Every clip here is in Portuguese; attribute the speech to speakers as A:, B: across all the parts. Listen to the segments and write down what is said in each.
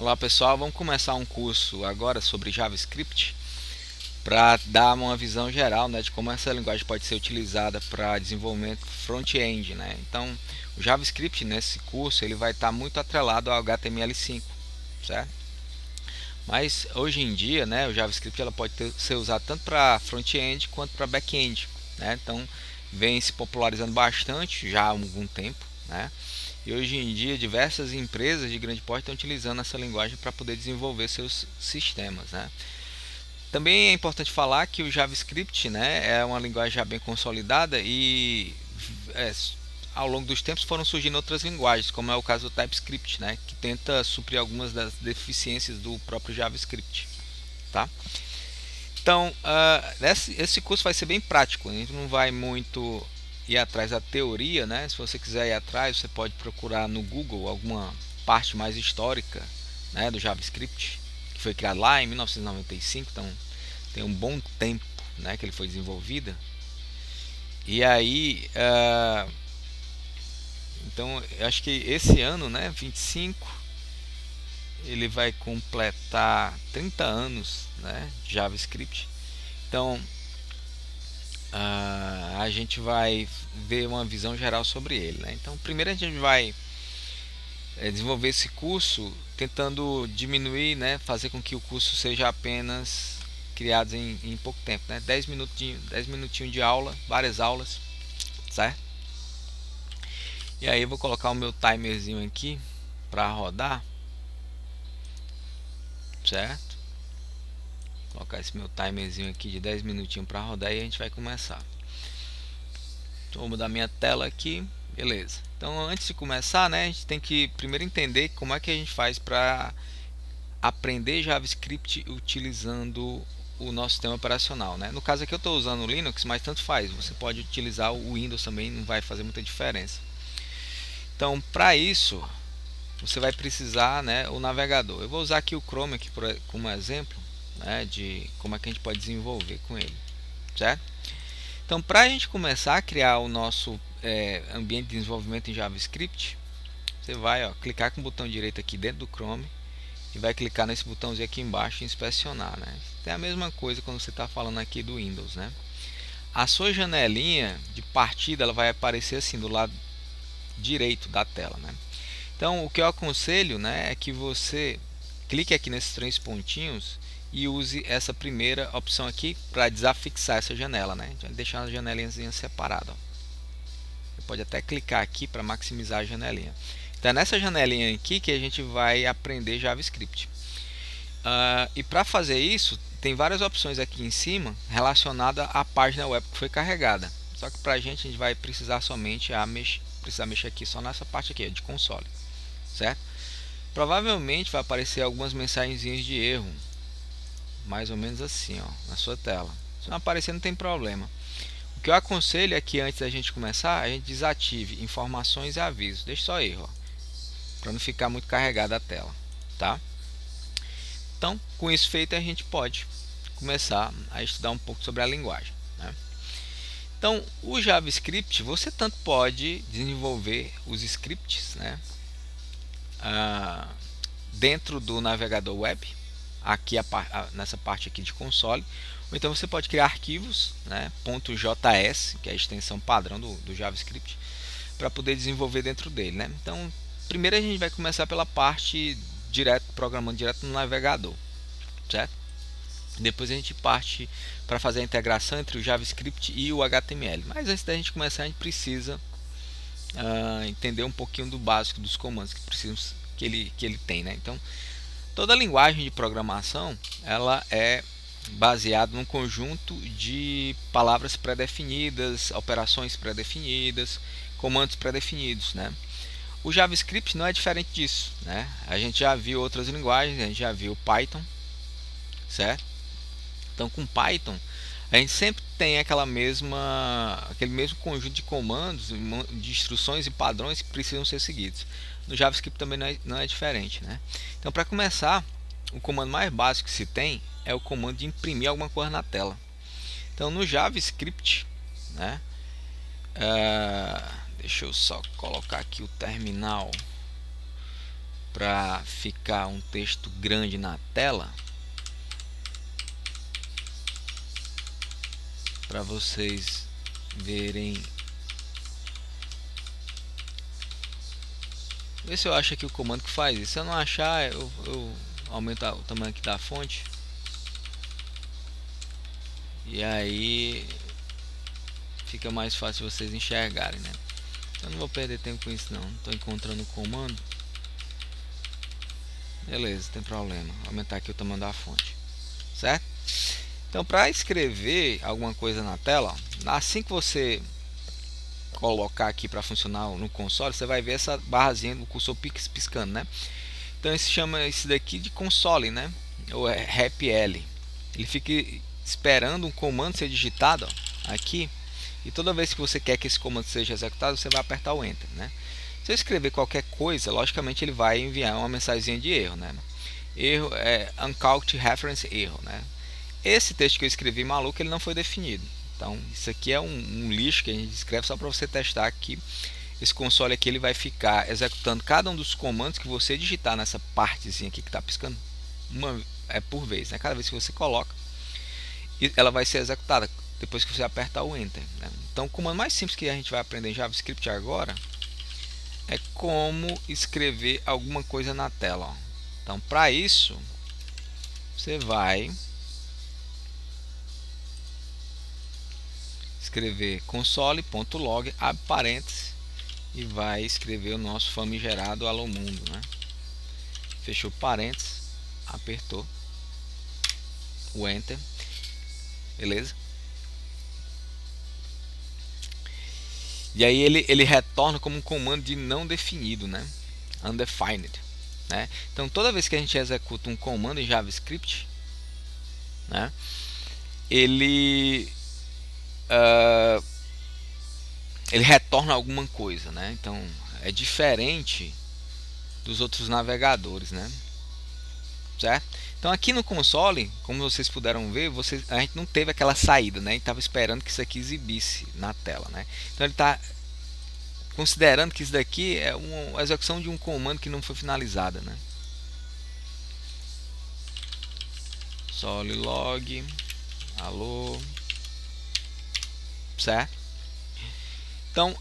A: Olá pessoal, vamos começar um curso agora sobre JavaScript para dar uma visão geral, né, de como essa linguagem pode ser utilizada para desenvolvimento front-end, né? Então, o JavaScript nesse curso ele vai estar muito atrelado ao HTML5, certo? Mas hoje em dia, né, o JavaScript ela pode ser usado tanto para front-end quanto para back-end, né? Então, vem se popularizando bastante já há algum tempo, né? E hoje em dia diversas empresas de grande porte estão utilizando essa linguagem para poder desenvolver seus sistemas, né? Também é importante falar que o JavaScript, né, é uma linguagem já bem consolidada e é, ao longo dos tempos foram surgindo outras linguagens, como é o caso do TypeScript, né, que tenta suprir algumas das deficiências do próprio JavaScript, tá? Então, esse curso vai ser bem prático, a gente não vai muito ir atrás da teoria, né? Se você quiser ir atrás, você pode procurar no Google alguma parte mais histórica, né, do JavaScript, que foi criado lá em 1995, então tem um bom tempo, né, que ele foi desenvolvido. E aí, então, eu acho que esse ano, né, 25, ele vai completar 30 anos, né, de JavaScript. Então, a gente vai ver uma visão geral sobre ele, né? Então, primeiro a gente vai desenvolver esse curso tentando diminuir, né, fazer com que o curso seja apenas criado em pouco tempo, né? 10 minutinhos de aula, várias aulas, certo? E aí eu vou colocar o meu timerzinho aqui para rodar, certo? Vou colocar esse meu timerzinho aqui de 10 minutinhos para rodar e a gente vai começar. Então, vou mudar minha tela aqui, beleza. Então, antes de começar, né, a gente tem que primeiro entender como é que a gente faz para aprender JavaScript utilizando o nosso sistema operacional, né? No caso aqui eu estou usando o Linux, mas tanto faz. Você pode utilizar o Windows também, não vai fazer muita diferença. Então, para isso, você vai precisar, né, o navegador. Eu vou usar aqui o Chrome aqui como exemplo, né, de como é que a gente pode desenvolver com ele, certo? Então, para a gente começar a criar o nosso ambiente de desenvolvimento em JavaScript, você vai clicar com o botão direito aqui dentro do Chrome e vai clicar nesse botãozinho aqui embaixo em inspecionar, né? É a mesma coisa quando você está falando aqui do Windows, né? A sua janelinha de partida ela vai aparecer assim do lado direito da tela, né? Então, o que eu aconselho, né, é que você clique aqui nesses três pontinhos e use essa primeira opção aqui para desafixar essa janela, né? Então, deixar a janelinha separada. Ó. Você pode até clicar aqui para maximizar a janelinha. Então, é nessa janelinha aqui que a gente vai aprender JavaScript. E para fazer isso, tem várias opções aqui em cima relacionadas à página web que foi carregada. Só que para a gente vai precisar somente precisar mexer aqui só nessa parte aqui de console, certo? Provavelmente vai aparecer algumas mensagenzinhas de erro, mais ou menos assim, ó, na sua tela. Se não aparecer, não tem problema. O que eu aconselho é que antes da gente começar, a gente desative informações e avisos. Deixe só erro, para não ficar muito carregada a tela, tá? Então, com isso feito, a gente pode começar a estudar um pouco sobre a linguagem, né? Então, o JavaScript, você tanto pode desenvolver os scripts, né, dentro do navegador web, aqui nessa parte aqui de console, ou então você pode criar arquivos, né, .js, que é a extensão padrão do JavaScript, para poder desenvolver dentro dele, né? Então, primeiro a gente vai começar pela parte programando direto no navegador, certo? Depois a gente parte para fazer a integração entre o JavaScript e o HTML. Mas antes da gente começar, a gente precisa entender um pouquinho do básico dos comandos que ele tem, né? Então, toda linguagem de programação ela é baseada num conjunto de palavras pré-definidas, operações pré-definidas, comandos pré-definidos, né? O JavaScript não é diferente disso, né? A gente já viu outras linguagens, a gente já viu Python, certo? Então, com Python, a gente sempre tem aquele mesmo conjunto de comandos, de instruções e padrões que precisam ser seguidos. No JavaScript também não é diferente, né? Então, para começar, o comando mais básico que se tem é o comando de imprimir alguma coisa na tela. Então, no JavaScript, né? Deixa eu só colocar aqui o terminal para ficar um texto grande na tela, para vocês verem. Vê se eu acho aqui o comando que faz isso. Se eu não achar, eu aumento o tamanho aqui da fonte. E aí fica mais fácil vocês enxergarem, né? Eu não vou perder tempo com isso não. Estou encontrando o comando. Beleza, não tem problema. Vou aumentar aqui o tamanho da fonte. Certo? Então, para escrever alguma coisa na tela, ó, assim que você colocar aqui para funcionar no console, você vai ver essa barrazinha do cursor piscando, né? Então, esse chama esse daqui de console, né? Ou é REPL. Ele fica esperando um comando ser digitado, ó, aqui, e toda vez que você quer que esse comando seja executado, você vai apertar o Enter, né? Se eu escrever qualquer coisa, logicamente ele vai enviar uma mensagem de erro, né? Erro é uncaught reference erro, né? Esse texto que eu escrevi maluco, ele não foi definido. Então, isso aqui é um lixo que a gente escreve só para você testar que esse console aqui ele vai ficar executando cada um dos comandos que você digitar nessa partezinha aqui que está piscando por vez, né? Cada vez que você coloca, ela vai ser executada depois que você apertar o Enter, né? Então, o comando mais simples que a gente vai aprender em JavaScript agora é como escrever alguma coisa na tela, ó. Então, para isso, você vai escrever console.log, abre parênteses, e vai escrever o nosso famigerado alô mundo, né? Fechou parênteses, apertou o Enter, beleza? E aí ele retorna como um comando de não definido, né? Undefined, né? Então toda vez que a gente executa um comando em JavaScript, né? Ele retorna alguma coisa, né? Então é diferente dos outros navegadores, né? Certo? Então aqui no console, como vocês puderam ver, a gente não teve aquela saída, né? A gente estava esperando que isso aqui exibisse na tela, né? Então ele está considerando que isso daqui é uma execução de um comando que não foi finalizada, né? Solilog, alô, certo? Então,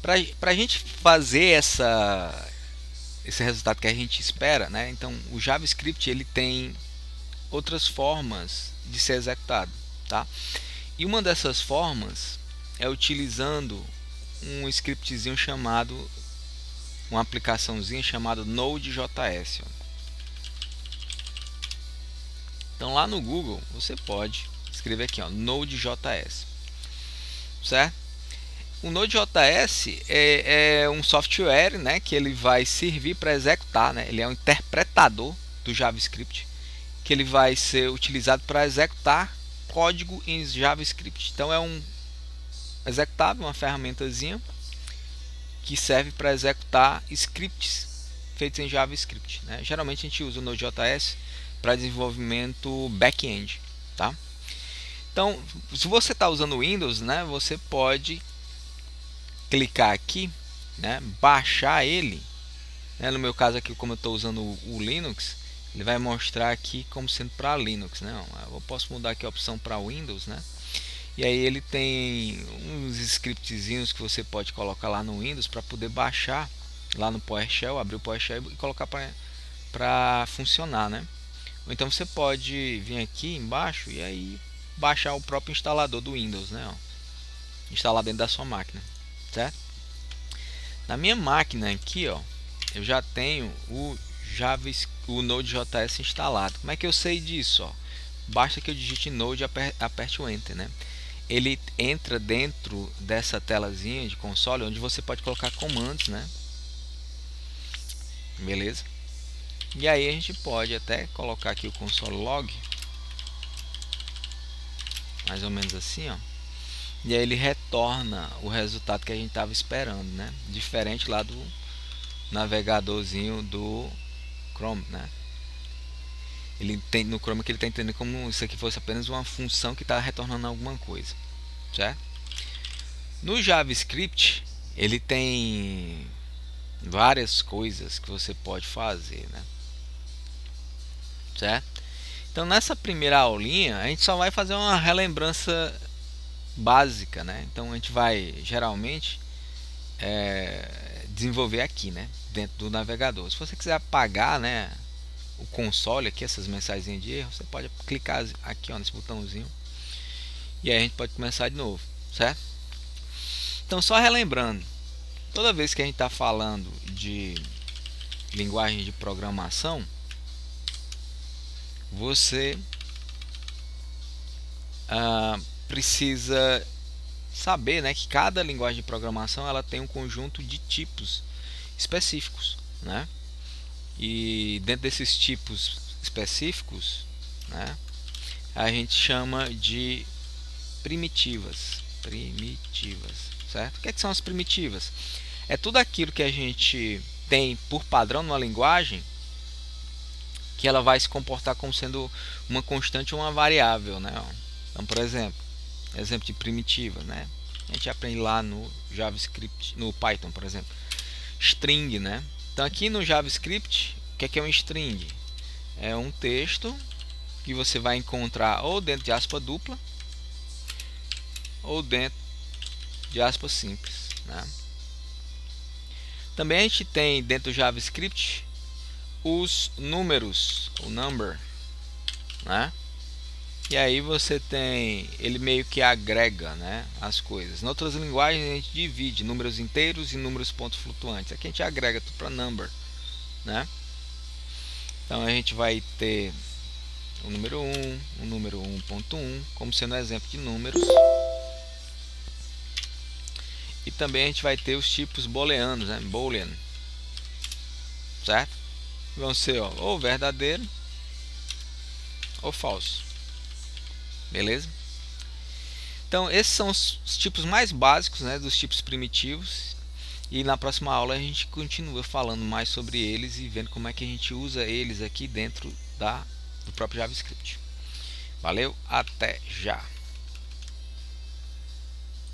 A: para a gente fazer esse resultado que a gente espera, né? Então, o JavaScript ele tem outras formas de ser executado, tá? E uma dessas formas é utilizando um scriptzinho chamado, uma aplicaçãozinha chamada Node.js. Então lá no Google você pode escrever aqui, ó, Node.js, certo? O Node.js é um software, né, que ele vai servir para executar, né? Ele é um interpretador do JavaScript que ele vai ser utilizado para executar código em JavaScript. Então é um executável, uma ferramentazinha que serve para executar scripts feitos em JavaScript, né? Geralmente a gente usa o Node.js para desenvolvimento back-end, tá? Então, se você está usando o Windows, né, você pode clicar aqui, né, baixar ele, né? No meu caso aqui, como eu estou usando o Linux, ele vai mostrar aqui como sendo para Linux, né? Eu posso mudar aqui a opção para Windows, né? E aí ele tem uns scriptzinhos que você pode colocar lá no Windows para poder baixar lá no PowerShell, abrir o PowerShell e colocar para funcionar, né? Ou então você pode vir aqui embaixo e aí baixar o próprio instalador do Windows, né? Ó, instalar dentro da sua máquina, certo? Na minha máquina aqui, ó, eu já tenho o Node.js instalado. Como é que eu sei disso? Ó? Basta que eu digite Node e aperte o Enter, né? Ele entra dentro dessa telazinha de console onde você pode colocar comandos, né? Beleza? E aí a gente pode até colocar aqui o console log, mais ou menos assim, ó. E aí ele retorna o resultado que a gente estava esperando, né? Diferente lá do navegadorzinho do Chrome, né? Ele tem no Chrome que ele está entendendo como isso aqui fosse apenas uma função que está retornando alguma coisa, certo? No JavaScript ele tem várias coisas que você pode fazer, né? Certo? Então nessa primeira aulinha a gente só vai fazer uma relembrança básica, né? Então a gente vai geralmente desenvolver aqui, né? Dentro do navegador. Se você quiser apagar, né, o console aqui, essas mensagens de erro, você pode clicar aqui, ó, nesse botãozinho, e aí a gente pode começar de novo, certo? Então só relembrando, toda vez que a gente está falando de linguagem de programação, você precisa saber, né, que cada linguagem de programação ela tem um conjunto de tipos específicos, né? E dentro desses tipos específicos, né, a gente chama de primitivas. Certo? O que são as primitivas? É tudo aquilo que a gente tem por padrão numa linguagem que ela vai se comportar como sendo uma constante ou uma variável, né? Então, por exemplo de primitiva, né? A gente aprende lá no JavaScript, no Python, por exemplo, string, né? Então aqui no JavaScript, o que é um string? É um texto que você vai encontrar ou dentro de aspa dupla ou dentro de aspa simples, né? Também a gente tem dentro do JavaScript os números, o number, né? E aí você tem, ele meio que agrega, né, as coisas. Em outras linguagens a gente divide números inteiros e números pontos flutuantes. Aqui a gente agrega tudo para number, né? Então a gente vai ter o número 1, o número 1.1 como sendo exemplo de números. E também a gente vai ter os tipos booleanos, né? Boolean, certo? Vão ser, ó, ou verdadeiro ou falso. Beleza? Então esses são os tipos mais básicos, né, dos tipos primitivos. E na próxima aula a gente continua falando mais sobre eles e vendo como é que a gente usa eles aqui dentro do próprio JavaScript. Valeu, até já!